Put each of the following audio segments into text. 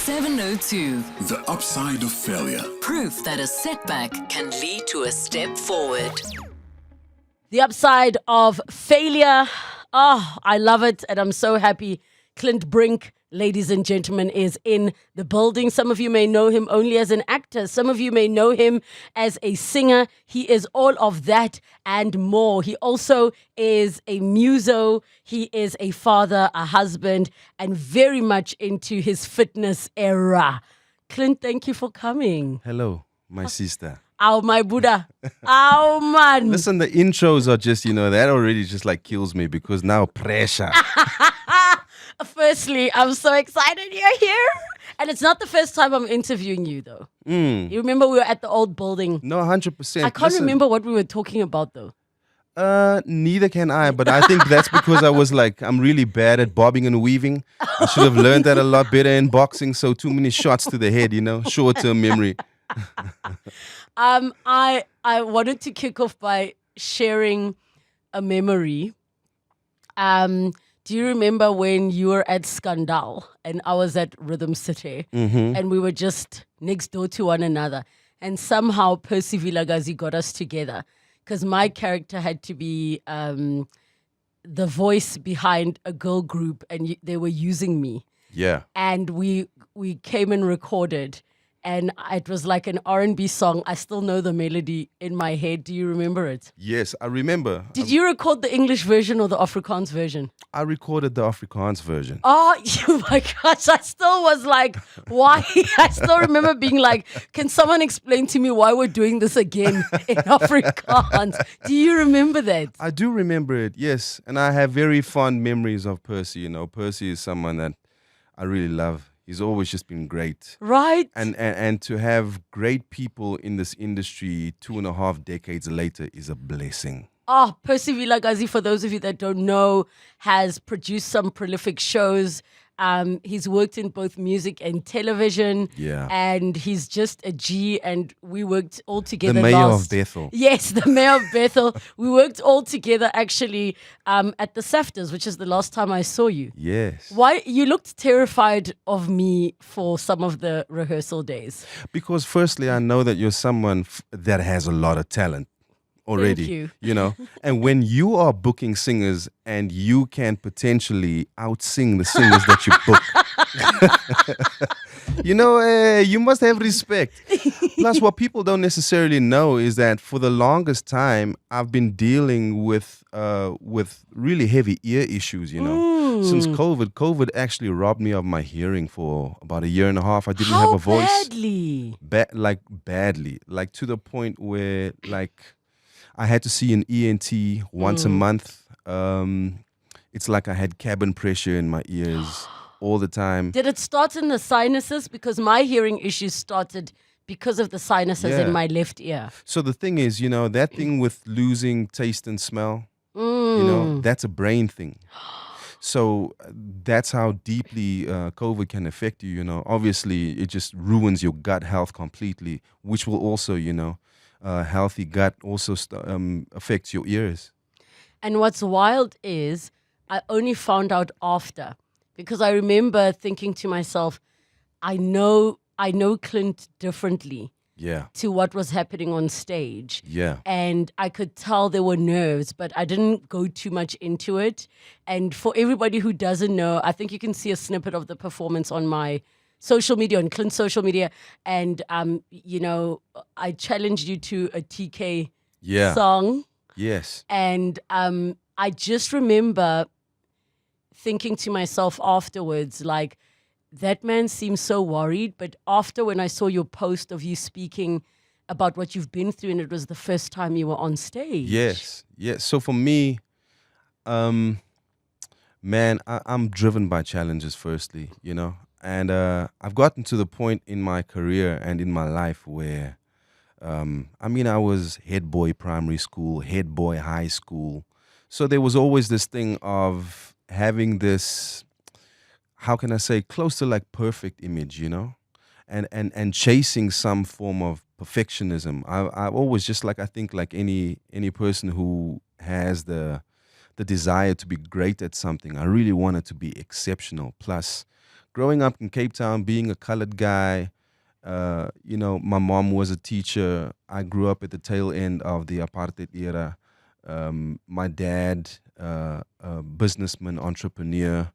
702. The upside of failure. Proof that a setback can lead to a step forward. The upside of failure. Oh, I love it, and I'm so happy. Clint Brink, ladies and gentlemen, is in the building. Some of you may know him only as an actor. Some of you may know him as a singer. He is all of that and more. He also is a muso. He is a father, a husband, and very much into his fitness era. Clint, thank you for coming. Hello, my sister. Ow, my Buddha. Ow, man. Listen, the intros are just, that already just like kills me because now pressure. Firstly, I'm so excited you're here. And it's not the first time I'm interviewing you, though. You remember we were at the old building? No, 100%. I can't remember what we were talking about, though. Neither can I, but I think that's because I'm really bad at bobbing and weaving. I should have learned that a lot better in boxing, so too many shots to the head, short-term memory. I wanted to kick off by sharing a memory. Do you remember when you were at Scandal and I was at Rhythm City and we were just next door to one another, and somehow Percy Vilagazi got us together because my character had to be the voice behind a girl group, and they were using me. Yeah. And we came and recorded, and it was like an R&B song. I still know the melody in my head. Do you remember it? Yes, I remember. Did you record the English version or the Afrikaans version? I recorded the Afrikaans version. Oh my gosh, I still was like, why? I still remember being like, can someone explain to me why we're doing this again in Afrikaans? Do you remember that? I do remember it, yes. And I have very fond memories of Percy. Percy is someone that I really love. He's always just been great. Right. And to have great people in this industry 2.5 decades later is a blessing. Oh, Percy Vilagazi, for those of you that don't know, has produced some prolific shows. He's worked in both music and television. Yeah. And he's just a G, and we worked all together. The mayor of Bethel. Yes, the mayor of Bethel. We worked all together actually at the SAFTAs, which is the last time I saw you. Yes. Why? You looked terrified of me for some of the rehearsal days. Because firstly, I know that you're someone that has a lot of talent already. Thank you. And when you are booking singers and you can potentially outsing the singers that you book, you must have respect. Plus, what people don't necessarily know is that for the longest time, I've been dealing with really heavy ear issues, Since COVID actually robbed me of my hearing for about 1.5 years. I didn't have a voice. Badly? Badly. Like to the point where I had to see an ENT once a month. It's like I had cabin pressure in my ears all the time. Did it start in the sinuses? Because my hearing issues started because of the sinuses in my left ear. So the thing is, that thing with losing taste and smell, that's a brain thing. So that's how deeply COVID can affect you, Obviously, it just ruins your gut health completely, which will also, healthy gut also affects your ears. And what's wild is I only found out after, because I remember thinking to myself, I know Clint differently to what was happening on stage. Yeah. And I could tell there were nerves, but I didn't go too much into it. And for everybody who doesn't know, I think you can see a snippet of the performance on my social media, on Clint's social media. And, I challenged you to a TK song. Yes. And I just remember thinking to myself afterwards, like, that man seems so worried. But after, when I saw your post of you speaking about what you've been through, and it was the first time you were on stage. Yes. So for me, man, I'm driven by challenges, firstly, And I've gotten to the point in my career and in my life where, I was head boy primary school, head boy high school. So there was always this thing of having this, how can I say, close to like perfect image, and chasing some form of perfectionism. I've always just I think like any person who has the desire to be great at something, I really wanted to be exceptional. Plus, growing up in Cape Town, being a colored guy, my mom was a teacher. I grew up at the tail end of the apartheid era. My dad, a businessman, entrepreneur.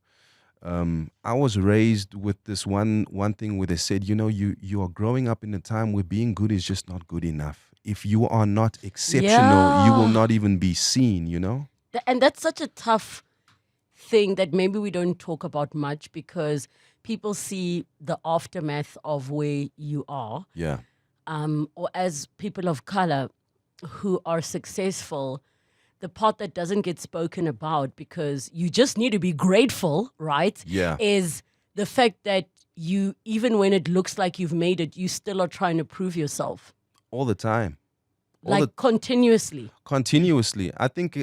I was raised with this one thing where they said, you are growing up in a time where being good is just not good enough. If you are not exceptional, you will not even be seen, And that's such a tough thing that maybe we don't talk about much because people see the aftermath of where you are. Yeah. Or as people of color who are successful, the part that doesn't get spoken about because you just need to be grateful, right? Yeah. Is the fact that you, even when it looks like you've made it, you still are trying to prove yourself. All the time. Continuously. Continuously. I think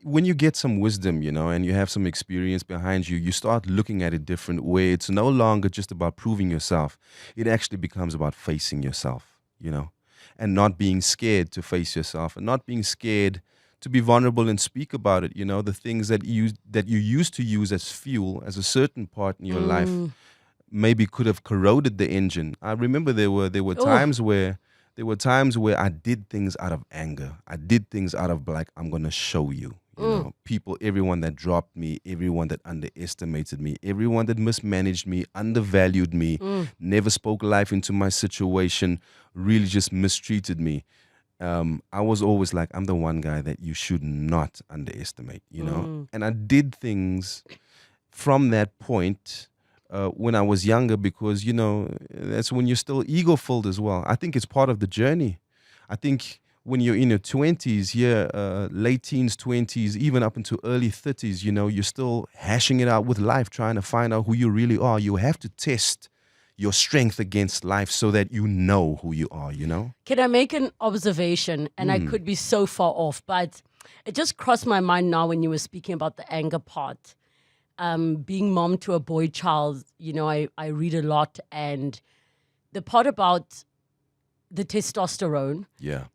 when you get some wisdom, and you have some experience behind you, you start looking at it different, where it's no longer just about proving yourself. It actually becomes about facing yourself, and not being scared to face yourself and not being scared to be vulnerable and speak about it. The things that you used to use as fuel, as a certain part in your life, maybe could have corroded the engine. I remember there were times where I did things out of anger. I did things out of like, I'm gonna show you. People, everyone that dropped me, everyone that underestimated me, everyone that mismanaged me, undervalued me, never spoke life into my situation, really just mistreated me. I was always like, I'm the one guy that you should not underestimate, And I did things from that point when I was younger because, that's when you're still ego-filled as well. I think it's part of the journey. I think when you're in your 20s, late teens, 20s, even up into early 30s, you're still hashing it out with life, trying to find out who you really are. You have to test your strength against life so that you know who you are, Can I make an observation? And I could be so far off, but it just crossed my mind now when you were speaking about the anger part. Being mom to a boy child, I read a lot, and the part about the testosterone,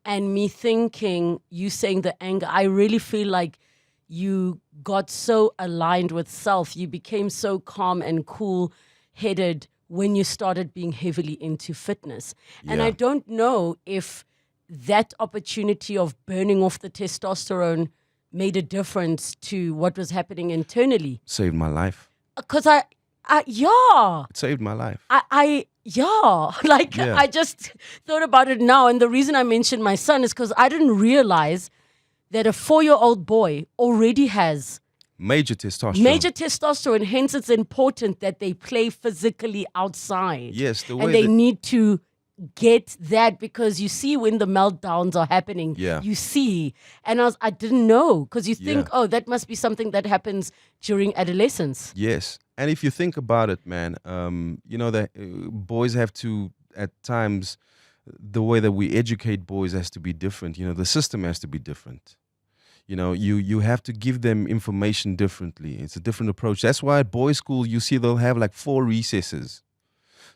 and me thinking, you saying the anger, I really feel like you got so aligned with self. You became so calm and cool-headed when you started being heavily into fitness. And I don't know if that opportunity of burning off the testosterone made a difference to what was happening internally. Saved my life. Because it saved my life. I just thought about it now. And the reason I mentioned my son is because I didn't realize that a 4-year-old boy already has major testosterone. Hence, it's important that they play physically outside. Yes, and they need to get that because you see when the meltdowns are happening. You see, and I didn't know because you think, oh, that must be something that happens during adolescence. Yes, and if you think about it, man, that boys have to at times. The way that we educate boys has to be different. The system has to be different. You have to give them information differently. It's a different approach. That's why at boys' school, you see they'll have like 4 recesses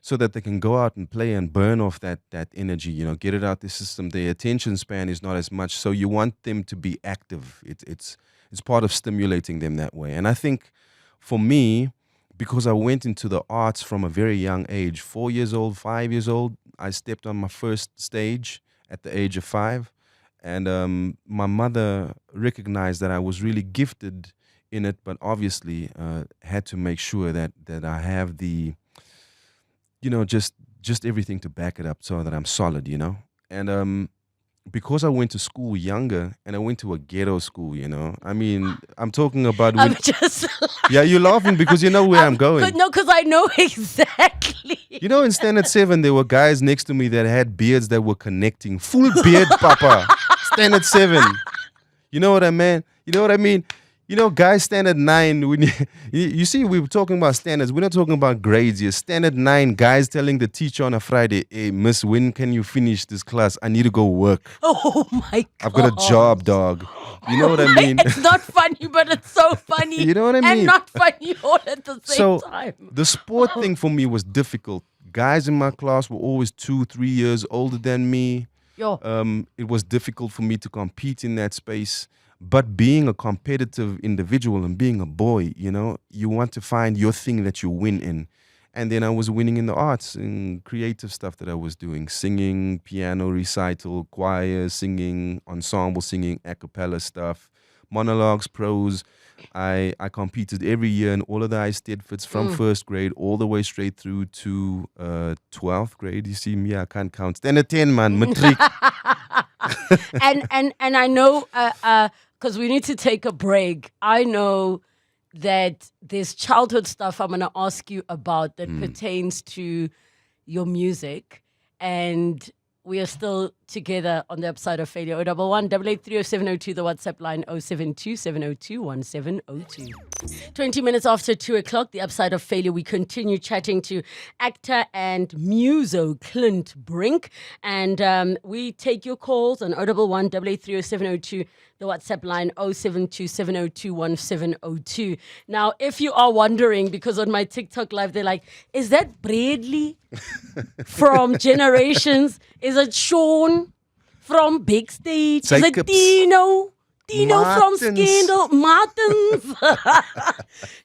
so that they can go out and play and burn off that energy, get it out the system. Their attention span is not as much. So you want them to be active. It's part of stimulating them that way. And I think for me, because I went into the arts from a very young age, 4 years old, 5 years old, I stepped on my first stage at the age of 5. And my mother recognized that I was really gifted in it, but obviously had to make sure that I have the, just everything to back it up so that I'm solid, And because I went to school younger and I went to a ghetto school, I mean, I'm talking about... I'm just... Yeah, you're laughing because you know where I'm going. No, because I know exactly. In Standard 7, there were guys next to me that had beards that were connecting. Full beard, papa. Standard 7. You know what I mean? Guys Standard 9, when you see, we were talking about standards. We're not talking about grades here. Standard 9, guys telling the teacher on a Friday, hey, miss, when can you finish this class? I need to go work. Oh, my God. I've got a job, dog. You know what I mean? It's not funny, but it's so funny. You know what I mean? And not funny all at the same time. The sport thing for me was difficult. Guys in my class were always 2-3 years older than me. It was difficult for me to compete in that space. But being a competitive individual and being a boy, you want to find your thing that you win in. And then I was winning in the arts and creative stuff that I was doing, singing, piano recital, choir, singing, ensemble singing, a cappella stuff, monologues, prose. I competed every year in all of the Eisteddfods from first grade all the way straight through to 12th grade. You see me, I can't count. Standard 10, man, matric. and I know, because we need to take a break. I know that there's childhood stuff I'm going to ask you about that pertains to your music. And we are still together on the upside of failure. 011 8830702, the WhatsApp line 072 702 1702. 20 minutes after 2 o'clock, the upside of failure. We continue chatting to actor and muso Clint Brink. And we take your calls on 011 8830702, the WhatsApp line 072 702 1702. Now, if you are wondering, because on my TikTok live, they're like, is that Bradley from Generations? Is it Sean from Big Stage? Is it Jacobs. Dino from Martins. Scandal? Martins?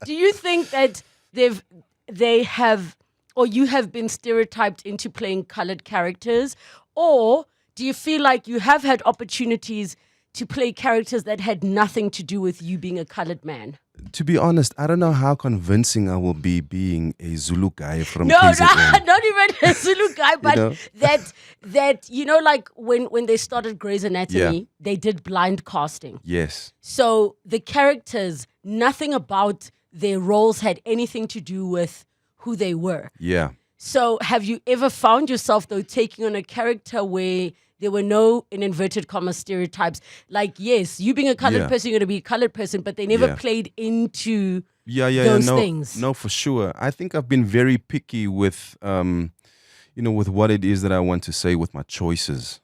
Do you think that they have, or you have been stereotyped into playing colored characters? Or do you feel like you have had opportunities to play characters that had nothing to do with you being a colored man? To be honest, I don't know how convincing I will be being a Zulu guy from No, KZN. not even a Zulu guy, but know? that like when they started Grey's Anatomy, they did blind casting. Yes. So the characters, nothing about their roles had anything to do with who they were. Yeah. So have you ever found yourself, though, taking on a character where there were no, in inverted commas, stereotypes? Like, yes, you being a colored person, you're going to be a colored person, but they never played into those things. No, for sure. I think I've been very picky with, with what it is that I want to say with my choices,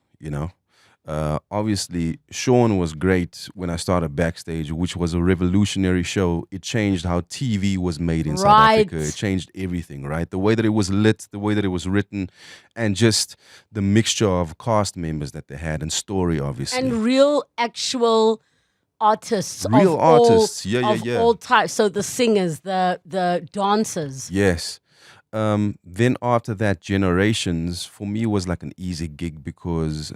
Obviously, Sean was great when I started Backstage, which was a revolutionary show. It changed how TV was made in South Africa. It changed everything, right? The way that it was lit, the way that it was written, and just the mixture of cast members that they had and story, obviously. And real, actual artists. All types. So the singers, the dancers. Yes. Then after that, Generations, for me, was like an easy gig because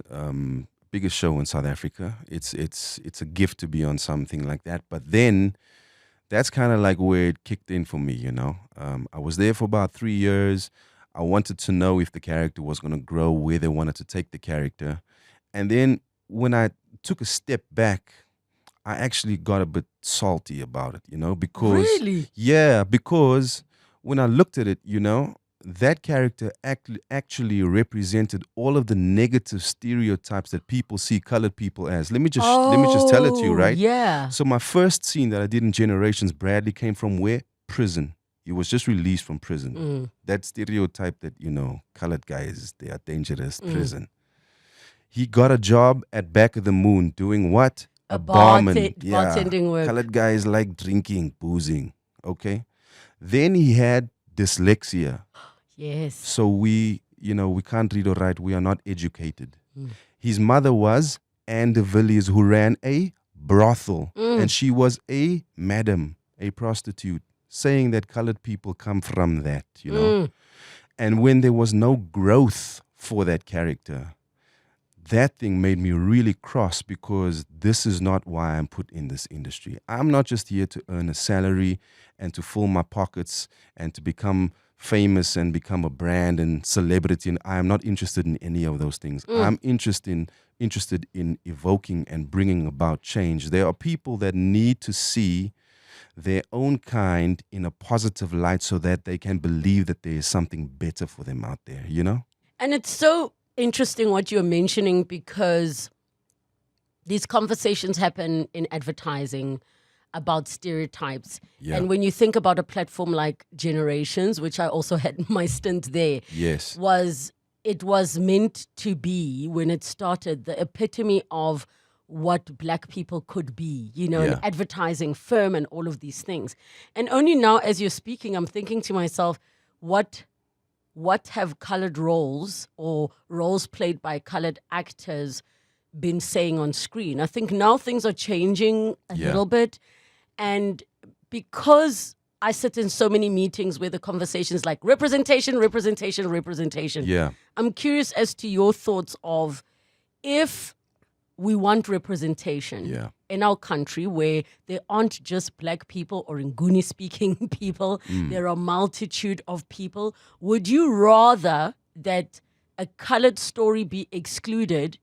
biggest show in South Africa. It's a gift to be on something like that. But then that's kind of like where it kicked in for me, I was there for about 3 years. I wanted to know if the character was going to grow, where they wanted to take the character. And then when I took a step back, I actually got a bit salty about it, because... Really? Yeah, because when I looked at it, that character actually represented all of the negative stereotypes that people see colored people as. Let me just tell it to you, right? Yeah. So my first scene that I did in Generations, Bradley came from where? Prison. He was just released from prison. That stereotype that, colored guys, they are dangerous, prison. He got a job at Back of the Moon doing what? A barman. Bartending work. Colored guys like drinking, boozing, okay? Then he had dyslexia. Yes. So we can't read or write. We are not educated. His mother was Anne de Villiers, who ran a brothel. And she was a madam, a prostitute, saying that colored people come from that, And when there was no growth for that character, that thing made me really cross, because this is not why I'm put in this industry. I'm not just here to earn a salary and to fill my pockets and to become famous and become a brand and celebrity. And I am not interested in any of those things. I'm interested in evoking and bringing about change. There are people that need to see their own kind in a positive light so that they can believe that there is something better for them out there, And it's so interesting what you're mentioning, because these conversations happen in advertising about stereotypes. Yeah. And when you think about a platform like Generations, which I also had my stint there, Yes. it was meant to be, when it started, the epitome of what black people could be, an advertising firm and all of these things. And only now, as you're speaking, I'm thinking to myself, what have colored roles or roles played by colored actors been saying on screen. I think now things are changing a Yeah. little bit. And because I sit in so many meetings where the conversation is like representation, representation, representation. Yeah. I'm curious as to your thoughts of if we want representation Yeah. in our country where there aren't just black people or Nguni speaking people, there are a multitude of people. Would you rather that a colored story be excluded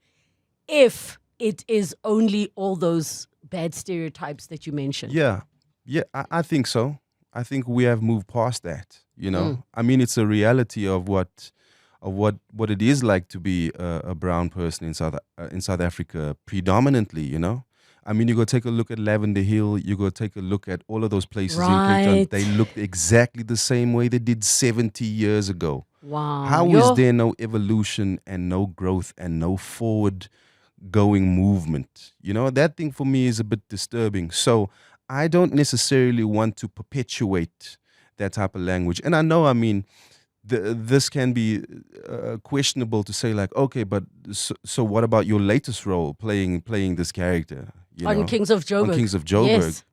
if it is only all those bad stereotypes that you mentioned? Yeah. Yeah, I think so. I think we have moved past that, you know. I mean, it's a reality of what it is like to be a brown person in South Africa predominantly, you know. I mean, you go take a look at Lavender Hill, you go take a look at all of those places in Cape Town. Right. They looked exactly the same way they did 70 years ago. Wow. How is there no evolution and no growth and no forward going movement? You know, that thing for me is a bit disturbing. So I don't necessarily want to perpetuate that type of language. And I know, I mean, this can be questionable to say like, okay, but so what about your latest role playing this character? You On know, Kings of Joburg. On Kings of Joburg. Yes.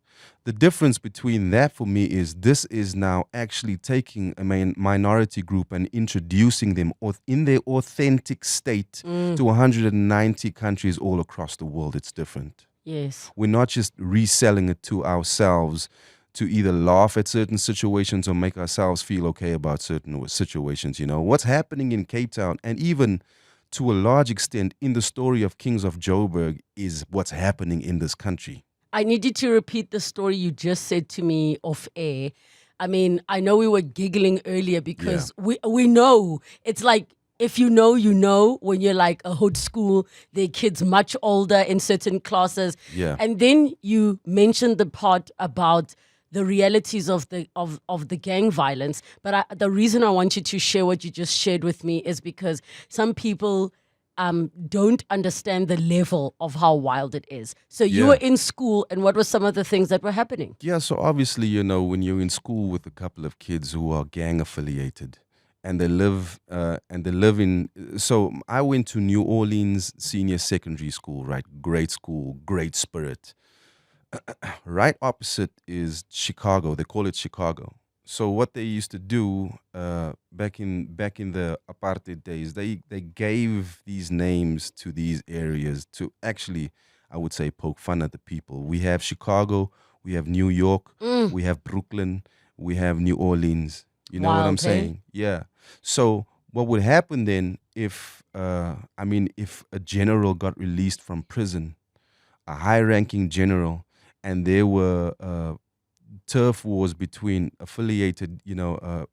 The difference between that for me is this is now actually taking a minority group and introducing them in their authentic state to 190 countries all across the world. It's different. Yes. We're not just reselling it to ourselves to either laugh at certain situations or make ourselves feel okay about certain situations. You know, what's happening in Cape Town and even to a large extent in the story of Kings of Joburg is what's happening in this country. I need you to repeat the story you just said to me off air. I mean, I know we were giggling earlier because we know it's like if you know when you're like a hood school, there are kids much older in certain classes. Yeah. And then you mentioned the part about the realities of the gang violence. But the reason I want you to share what you just shared with me is because some people don't understand the level of how wild it is. So you were in school, and what were some of the things that were happening? Yeah, so obviously, you know, when you're in school with a couple of kids who are gang affiliated, and they live in. So I went to New Orleans Senior Secondary School, right? Great school, great spirit. Right opposite is Chicago. They call it Chicago. So what they used to do back in the apartheid days, they gave these names to these areas to actually, I would say, poke fun at the people. We have Chicago, we have New York, we have Brooklyn, we have New Orleans. You know what I'm saying? Yeah. So what would happen then if if a general got released from prison, a high-ranking general, and there were turf wars between affiliated,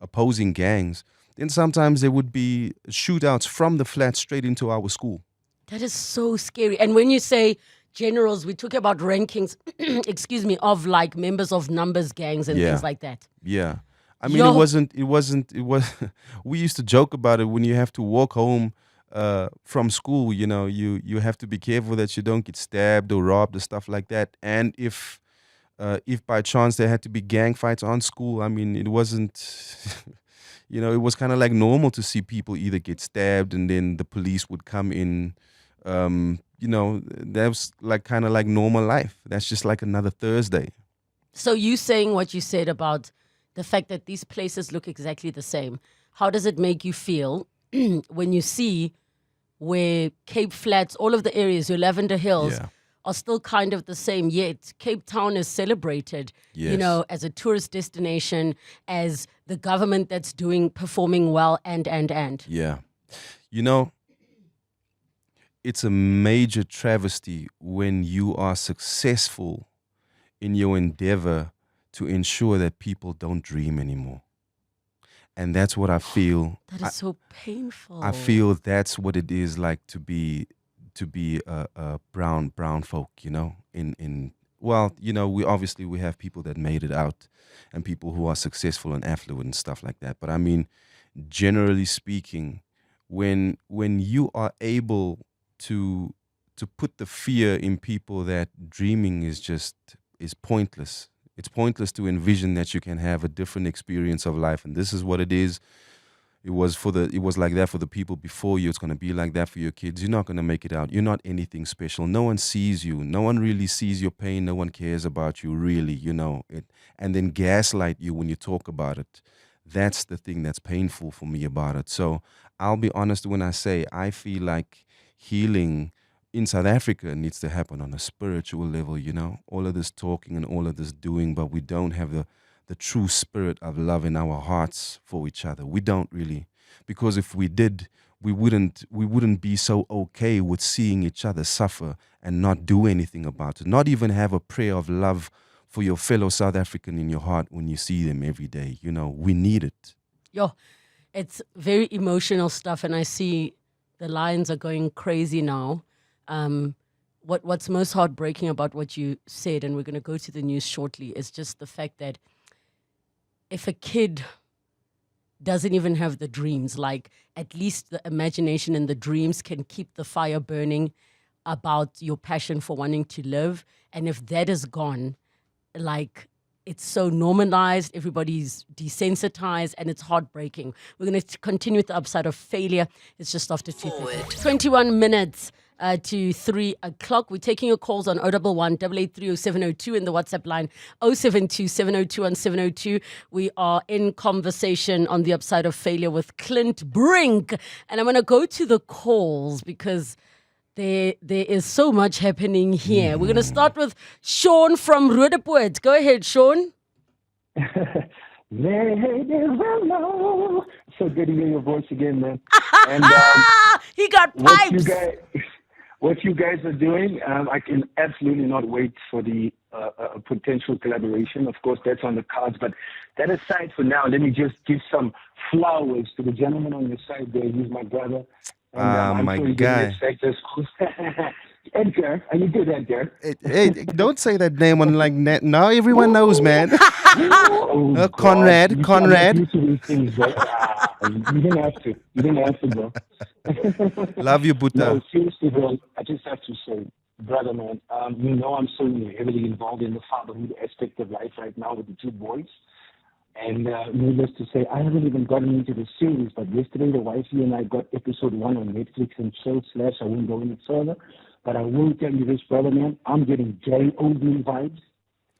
opposing gangs, then sometimes there would be shootouts from the flat straight into our school. That is so scary. And when you say generals, we talk about rankings, excuse me, of like members of numbers gangs and things like that. Yeah. I mean, it was, we used to joke about it when you have to walk home from school, you know, you have to be careful that you don't get stabbed or robbed or stuff like that. And if by chance there had to be gang fights on school, I mean, it wasn't, it was kind of like normal to see people either get stabbed and then the police would come in. That was like kind of like normal life. That's just like another Thursday. So you saying what you said about the fact that these places look exactly the same, how does it make you feel when you see where Cape Flats, all of the areas, your Lavender Hills, are still kind of the same, yet Cape Town is celebrated, as a tourist destination, as the government that's performing well, and. Yeah. It's a major travesty when you are successful in your endeavor to ensure that people don't dream anymore. And that's what I feel. That is so painful. I feel that's what it is like to be a brown folk, we have people that made it out and people who are successful and affluent and stuff like that. But I mean, generally speaking, when you are able to put the fear in people that dreaming is pointless. It's pointless to envision that you can have a different experience of life, and this is what it is. It was like that for the people before you. It's gonna be like that for your kids. You're not gonna make it out. You're not anything special. No one sees you. No one really sees your pain. No one cares about you really, it, and then gaslight you when you talk about it. That's the thing that's painful for me about it. So I'll be honest when I say I feel like healing in South Africa needs to happen on a spiritual level. All of this talking and all of this doing, but we don't have the true spirit of love in our hearts for each other. We don't really, because if we did, we wouldn't be so okay with seeing each other suffer and not do anything about it. Not even have a prayer of love for your fellow South African in your heart when you see them every day. We need it. Yo, it's very emotional stuff, and I see the lines are going crazy now. What's most heartbreaking about what you said, and we're going to go to the news shortly, is just the fact that if a kid doesn't even have the dreams, like at least the imagination and the dreams can keep the fire burning about your passion for wanting to live. And if that is gone, like it's so normalized, everybody's desensitized, and it's heartbreaking. We're going to continue with the upside of failure. It's just after 2:30. 21 minutes to 3 o'clock. We're taking your calls on 011 883 0702 in the WhatsApp line 072 702 702. We are in conversation on the upside of failure with Clint Brink. And I'm going to go to the calls because there is so much happening here. We're going to start with Sean from Relebogile. Go ahead, Sean. Hello. So good to hear your voice again, man. And he got pipes. What you guys are doing, I can absolutely not wait for the potential collaboration. Of course, that's on the cards. But that aside for now, let me just give some flowers to the gentleman on your side there. He's my brother. And, I'm my sure he guy. didn't Edgar, are you good, Edgar? Hey, don't say that name on like net. Now everyone knows, man. Oh, Conrad. You to these things, bro. You didn't have to, bro. Love you, Buddha. No, seriously, bro. I just have to say, brother, man. I'm so heavily involved in the fatherhood aspect of life right now with the 2 boys. And needless to say, I haven't even gotten into the series. But yesterday, the wifey and I got episode 1 on Netflix and chill / I won't go any further. But I will tell you this, brother, man. I'm getting Jay Oldman vibes.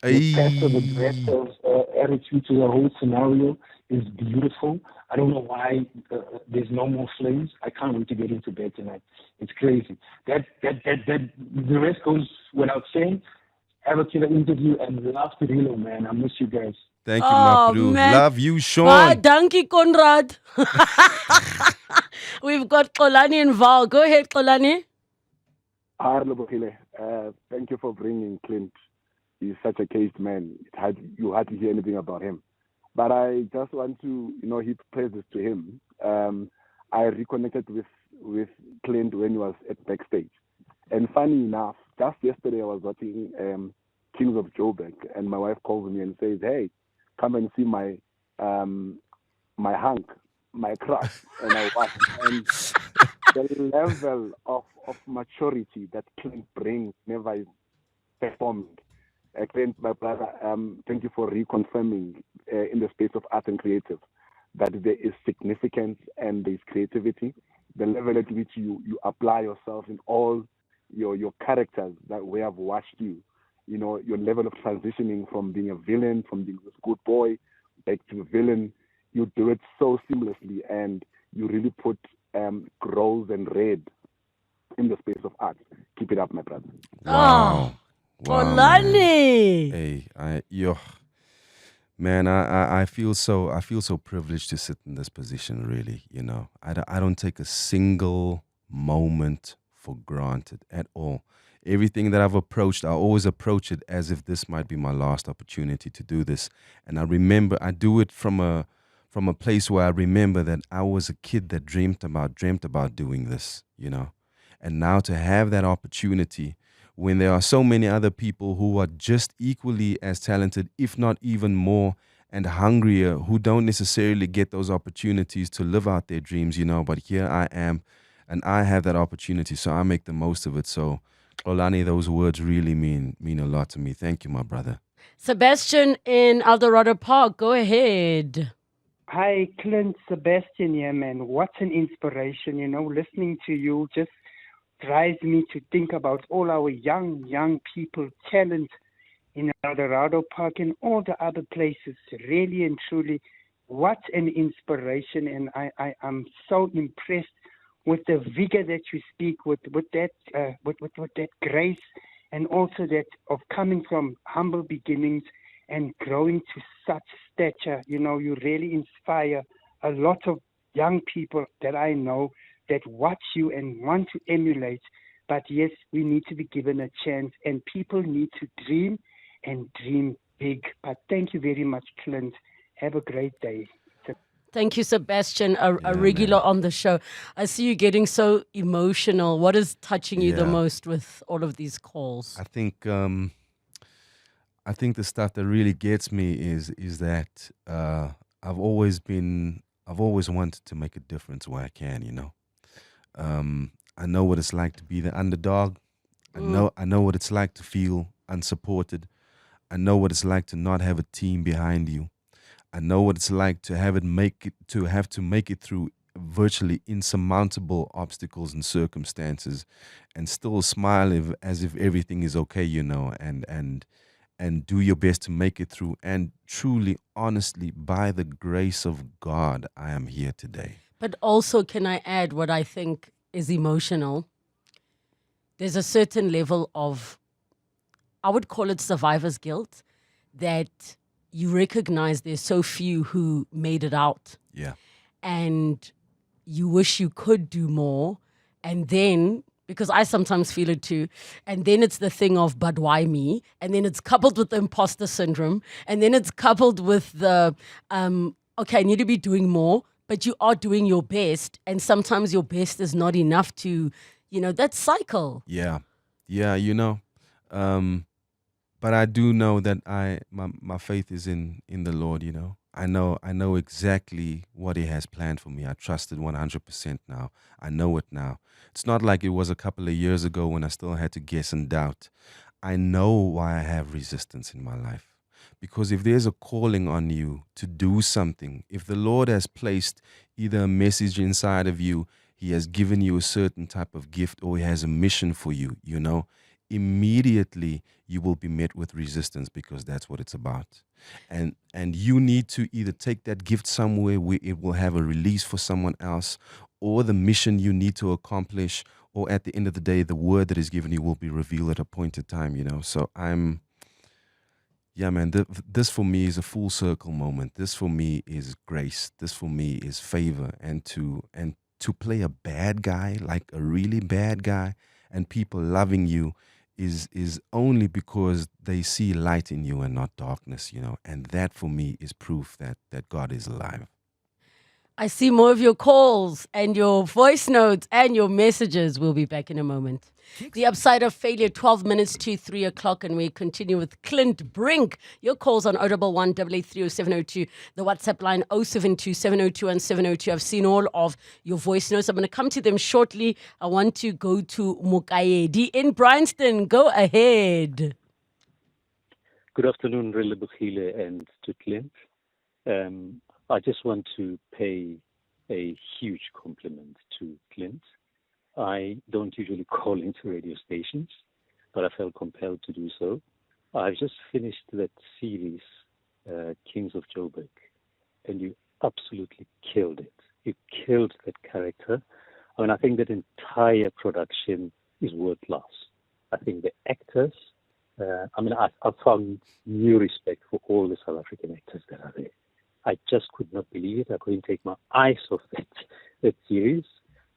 The pastor, the director's attitude to the whole scenario is beautiful. I don't know why there's no more flames. I can't wait to get into bed tonight. It's crazy. That the rest goes without saying. Have a killer interview and love to Hilo, man. I miss you guys. Thank you, my bro. Man. Love you, Sean. Donkey Conrad. We've got Xolani and Val. Go ahead, Xolani. Relebogile, thank you for bringing Clint. He's such a caged man. You hardly hear anything about him. But I just want to, heap praises to him. I reconnected with Clint when he was at backstage. And funny enough, just yesterday I was watching Kings of Joburg, and my wife calls me and says, "Hey, come and see my hunk, my crush." And I watched. And the level of maturity that Clint brings never is performed. Clint, my brother, thank you for reconfirming in the space of art and creative that there is significance and there is creativity. The level at which you apply yourself in all your characters that we have watched you, your level of transitioning from being a villain, from being this good boy back to a villain, you do it so seamlessly, and you really put rose and red in the space of art. Keep it up, my brother. Wow. Xolani. Hey, I feel so privileged to sit in this position. Really, I don't take a single moment for granted at all. Everything that I've approached, I always approach it as if this might be my last opportunity to do this. And I remember I do it from a place where I remember that I was a kid that dreamt about doing this, And now to have that opportunity when there are so many other people who are just equally as talented, if not even more, and hungrier, who don't necessarily get those opportunities to live out their dreams, But here I am, and I have that opportunity, so I make the most of it. So, Xolani, those words really mean a lot to me. Thank you, my brother. Sebastian in Eldorado Park. Go ahead. Hi, Clint, Sebastian here, man. What an inspiration, listening to you just drives me to think about all our young people, talent in Eldorado Park and all the other places. Really and truly, what an inspiration. And I'm so impressed with the vigor that you speak, with that grace, and also that of coming from humble beginnings and growing to such stature. You really inspire a lot of young people that I know that watch you and want to emulate. But yes, we need to be given a chance, and people need to dream and dream big. But thank you very much, Clint. Have a great day. Thank you, Sebastian, a Yeah, regular man. on the show. I see you getting so emotional. What is touching you the Yeah. most with all of these calls? I think the stuff that really gets me is that I've always wanted to make a difference where I can, I know what it's like to be the underdog. I know what it's like to feel unsupported. I know what it's like to not have a team behind you. I know what it's like to have to make it through virtually insurmountable obstacles and circumstances and still smile as if everything is okay, and do your best to make it through. And truly, honestly, by the grace of God, I am here today. But also, can I add what I think is emotional? There's a certain level of, I would call it survivor's guilt, that you recognize there's so few who made it out. Yeah. And you wish you could do more. And then, because I sometimes feel it too, and then it's the thing of, but why me? And then it's coupled with the imposter syndrome. And then it's coupled with the, okay, I need to be doing more, but you are doing your best. And sometimes your best is not enough to, that cycle. Yeah. Yeah, but I do know that my faith is in the Lord, I know exactly what he has planned for me. I trust it 100% now. I know it now. It's not like it was a couple of years ago when I still had to guess and doubt. I know why I have resistance in my life. Because if there's a calling on you to do something, if the Lord has placed either a message inside of you, he has given you a certain type of gift, or he has a mission for you, immediately you will be met with resistance, because that's what it's about. And you need to either take that gift somewhere where it will have a release for someone else, or the mission you need to accomplish, or at the end of the day, the word that is given you will be revealed at a appointed time, So yeah, man, this for me is a full circle moment. This for me is grace. This for me is favor. And to play a bad guy, like a really bad guy, and people loving you is only because they see light in you and not darkness, And that for me is proof that God is alive. I see more of your calls and your voice notes and your messages. We'll be back in a moment. The Upside of Failure, 12 minutes to 3 o'clock, and we continue with Clint Brink. Your calls on 011 883 0702, the WhatsApp line 072 702 and 702. I've seen all of your voice notes. I'm going to come to them shortly. I want to go to Mukaedi in Bryanston. Go ahead. Good afternoon, Relebogile and to Clint. I just want to pay a huge compliment to Clint. I don't usually call into radio stations, but I felt compelled to do so. I've just finished that series, Kings of Joburg, and you absolutely killed it. You killed that character. I think that entire production is world-class. I think the actors, I found new respect for all the South African actors that are there. I just could not believe it. I couldn't take my eyes off that series.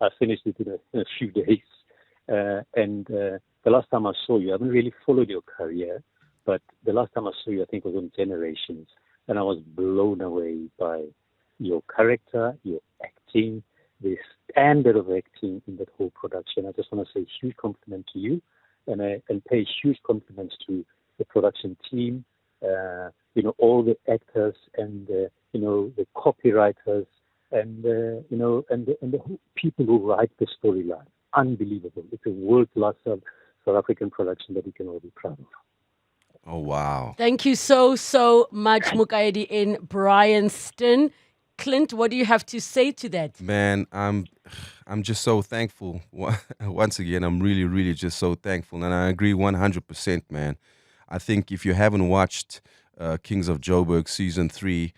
I finished it in a few days. And the last time I saw you, I haven't really followed your career, but the last time I saw you, I think was on Generations. And I was blown away by your character, your acting, the standard of acting in that whole production. I just want to say a huge compliment to you and pay huge compliments to the production team, all the actors and, the copywriters and the whole people who write the storyline. Unbelievable. It's a world-class South African production that we can all be proud of. Oh, wow. Thank you so much, Mukaedi in Bryanston. Clint, what do you have to say to that? Man, I'm just so thankful. Once again, I'm really, really just so thankful, and I agree 100%, man. I think if you haven't watched Kings of Joburg season 3,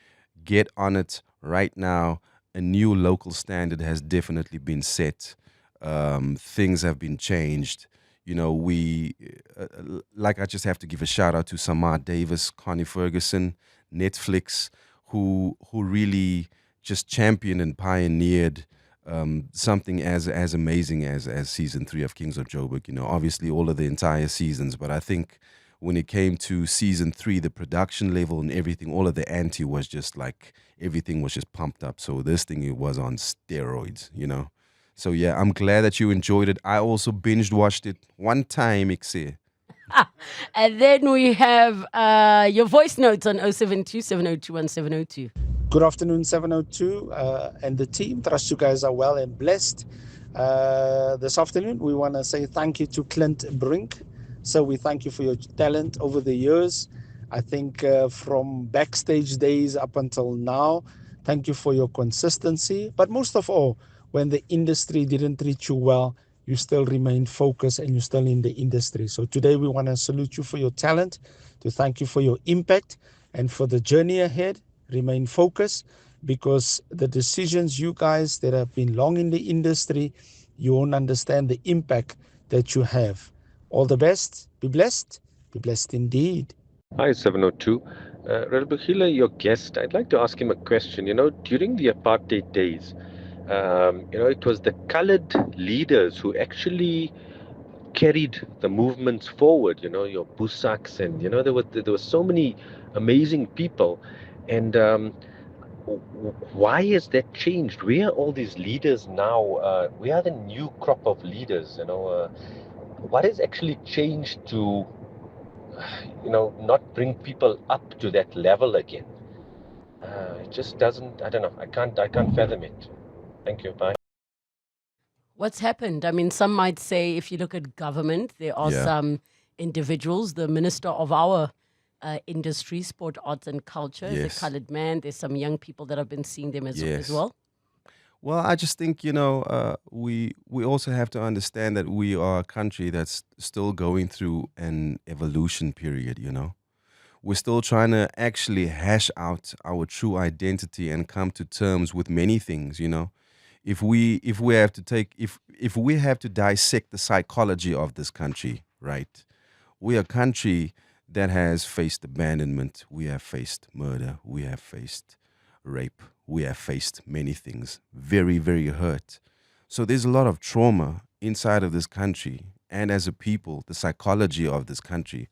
get on it right now. A new local standard has definitely been set. Things have been changed. You know, like I just have to give a shout out to Samar Davis, Connie Ferguson, Netflix, who really just championed and pioneered something as amazing as season 3 of Kings of Joburg. You know, obviously all of the entire seasons, but I think when it came to season 3, the production level and everything, all of the ante was just like everything was just pumped up. So this thing, it was on steroids, you know. So yeah, I'm glad that you enjoyed it. I also binged watched it one time, Ixie. And then we have your voice notes on 072 702 1702. Good afternoon, 702 and the team. Trust you guys are well and blessed. This afternoon, we want to say thank you to Clint Brink. So we thank you for your talent over the years. I think from backstage days up until now, thank you for your consistency. But most of all, when the industry didn't treat you well, you still remain focused and you're still in the industry. So today we want to salute you for your talent, to thank you for your impact and for the journey ahead. Remain focused, because the decisions you guys that have been long in the industry, you won't understand the impact that you have. All the best. Be blessed indeed. Hi, 702. Relebogile, your guest, I'd like to ask him a question. You know, during the apartheid days, it was the colored leaders who actually carried the movements forward. You know, your Busaks, and there were so many amazing people. And why has that changed? Where are all these leaders now? We are the new crop of leaders. What has actually changed to not bring people up to that level again? It just doesn't. I don't know. I can't fathom it. Thank you. Bye. What's happened? I mean, some might say if you look at government, there are some individuals, the minister of our industry, sport, arts and culture, is a colored man. There's some young people that have been seeing them as well. Well, I just think, we also have to understand that we are a country that's still going through an evolution period, We're still trying to actually hash out our true identity and come to terms with many things, If we have to dissect the psychology of this country, right? We are a country that has faced abandonment, we have faced murder, we have faced rape, we have faced many things, very, very hurt. So there's a lot of trauma inside of this country, and as a people, the psychology of this country.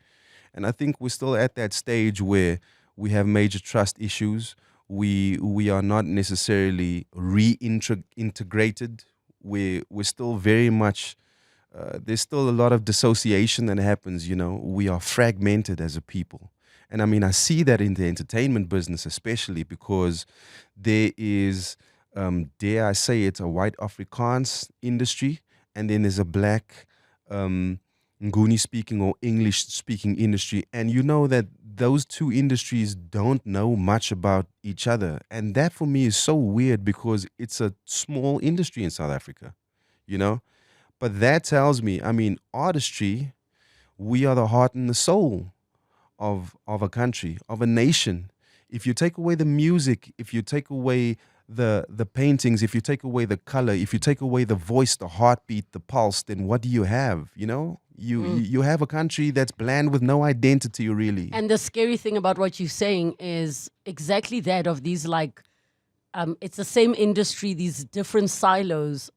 And I think we're still at that stage where we have major trust issues. We are not necessarily reintegrated. We're still very much, there's still a lot of dissociation that happens, We are fragmented as a people. And I mean, I see that in the entertainment business, especially because there is, dare I say it, a white Afrikaans industry, and then there's a black Nguni speaking or English speaking industry. And you know that those two industries don't know much about each other. And that for me is so weird, because it's a small industry in South Africa, But that tells me, I mean, artistry, we are the heart and the soul of a country, of a nation. If you take away the music, if you take away the paintings, if you take away the color, if you take away the voice, the heartbeat, the pulse, then what do you have? You have a country that's bland with no identity, really. And the scary thing about what you're saying is exactly that, of these it's the same industry, these different silos.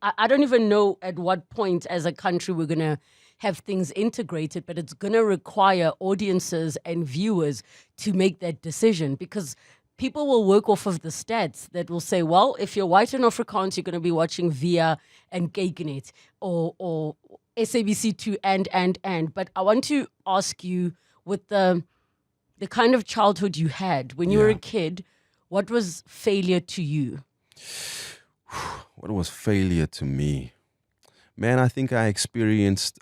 I don't even know at what point as a country we're going to have things integrated, but it's going to require audiences and viewers to make that decision, because people will work off of the stats that will say, well, if you're white and Afrikaans, you're going to be watching Via and Kykenet or SABC2 and. But I want to ask you, with the kind of childhood you had when you were a kid, what was failure to you? What was failure to me? Man, I think I experienced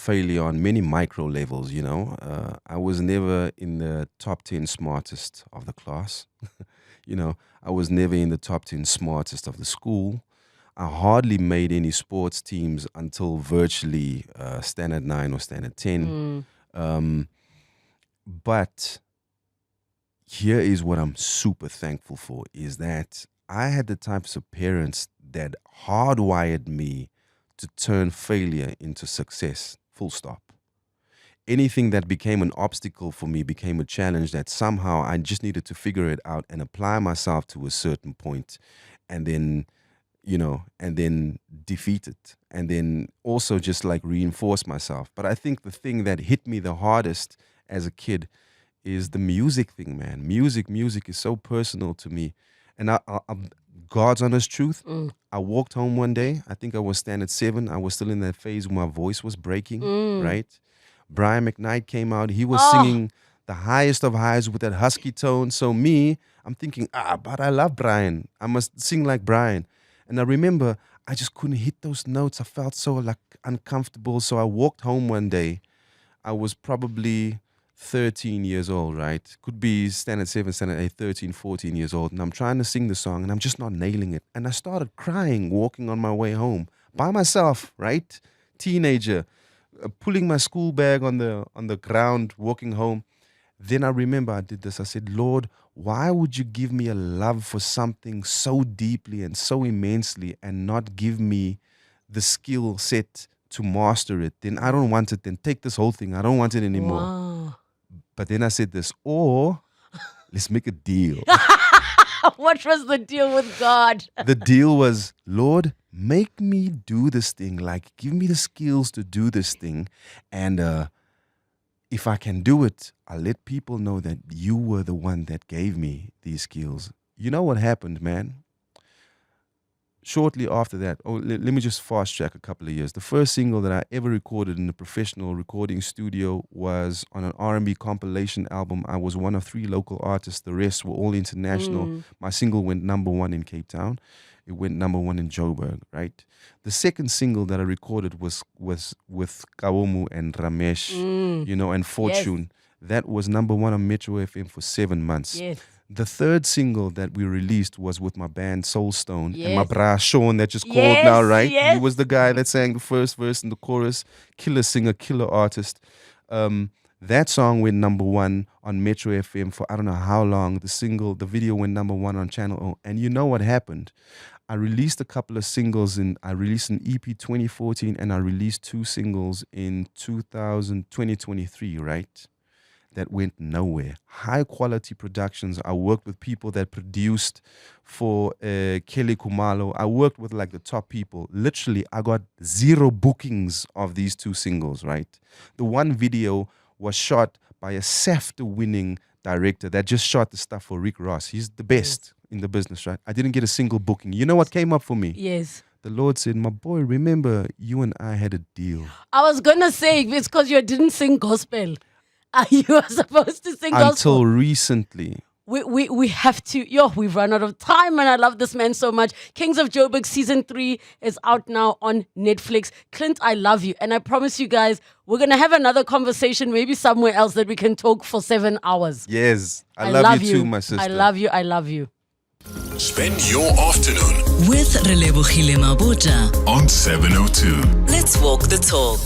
failure on many micro levels, I was never in the top 10 smartest of the class. You know, I was never in the top 10 smartest of the school. I hardly made any sports teams until virtually Standard 9 or Standard 10. But here is what I'm super thankful for, is that I had the types of parents that hardwired me to turn failure into success, full stop. Anything that became an obstacle for me became a challenge that somehow I just needed to figure it out and apply myself to a certain point, and then, you know, and then defeat it, and then also just like reinforce myself. But I think the thing that hit me the hardest as a kid is the music thing, man. Music is so personal to me. And God's honest truth, I walked home one day, I think I was Standard 7, I was still in that phase where my voice was breaking, right? Brian McKnight came out. He was singing the highest of highs with that husky tone. So I'm thinking, but I love Brian. I must sing like Brian. And I remember I just couldn't hit those notes. I felt so like uncomfortable. So I walked home one day. I was probably 13 years old, right? Could be Standard 7, Standard 8, 13, 14 years old. And I'm trying to sing the song and I'm just not nailing it. And I started crying walking on my way home by myself, right? Teenager. Pulling my school bag on the ground, walking home. Then I remember I did this. I said, Lord, why would you give me a love for something so deeply and so immensely and not give me the skill set to master it? Then I don't want it. Then take this whole thing. I don't want it anymore. Wow. But then I said this, or let's make a deal. What was the deal with God? The deal was, Lord, make me do this thing. Like, give me the skills to do this thing. And if I can do it, I'll let people know that you were the one that gave me these skills. You know what happened, man? Shortly after that, let me just fast track a couple of years. The first single that I ever recorded in a professional recording studio was on an R&B compilation album. I was one of 3 local artists. The rest were all international. My single went number 1 in Cape Town. It went number 1 in Joburg, right? The second single that I recorded was with Kawomu and Ramesh, you know, and Fortune. Yes. That was number 1 on Metro FM for 7 months. Yes. The third single that we released was with my band Soulstone and my bra Sean that just called now, right? Yes. He was the guy that sang the first verse and the chorus. Killer singer, killer artist. That song went number 1 on Metro FM for I don't know how long. The video went number 1 on Channel O. And you know what happened? I released a couple of singles I released an EP 2014 and I released 2 singles in 2023, right? That went nowhere. High quality productions. I worked with people that produced for Kelly Kumalo. I worked with like the top people. Literally, I got 0 bookings of these 2 singles, right? The one video was shot by a SAFTA-winning director that just shot the stuff for Rick Ross. He's the best in the business, right? I didn't get a single booking. You know what came up for me? Yes. The Lord said, my boy, remember you and I had a deal. I was going to say, it's because you didn't sing gospel. You were supposed to sing gospel. Until recently. We have to. We've run out of time and I love this man so much. Kings of Joburg season 3 is out now on Netflix. Clint, I love you. And I promise you guys, we're going to have another conversation, maybe somewhere else that we can talk for 7 hours. Yes. I love you too, my sister. I love you. I love you. Spend your afternoon with Relebogile Mabotja on 702. Let's walk the talk.